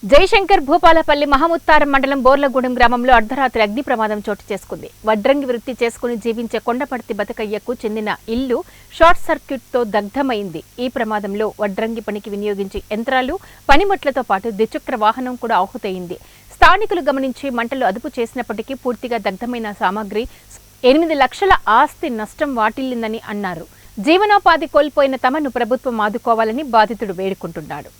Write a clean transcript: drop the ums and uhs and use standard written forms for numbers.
జయశంకర్ భూపాలపల్లి మహముత్తారం మండలం బోర్లగూడెం గ్రామంలో అర్ధరాత్రి అగ్ని ప్రమాదం చోటు చేసుకుంది. వడ్రంగి వృత్తి చేసుకుని జీవించే కొండపర్తి బతకయ్యకు చెందిన ఇల్లు షార్ట్ సర్క్యూట్తో దగ్ధమైంది. ఈ ప్రమాదంలో వడ్రంగి పనికి వినియోగించే యంత్రాలు, పనిముట్లతో పాటు ద్విచక్ర వాహనం కూడా ఆహుతయింది. స్థానికులు గమనించి మంటలు అదుపు చేసినప్పటికీ పూర్తిగా దగ్ధమైన సామాగ్రి 8 లక్షల ఆస్తి నష్టం వాటిల్లిందని అన్నారు. జీవనోపాధి కోల్పోయిన తమను ప్రభుత్వం ఆదుకోవాలని బాధితుడు వేడుకుంటున్నాడు.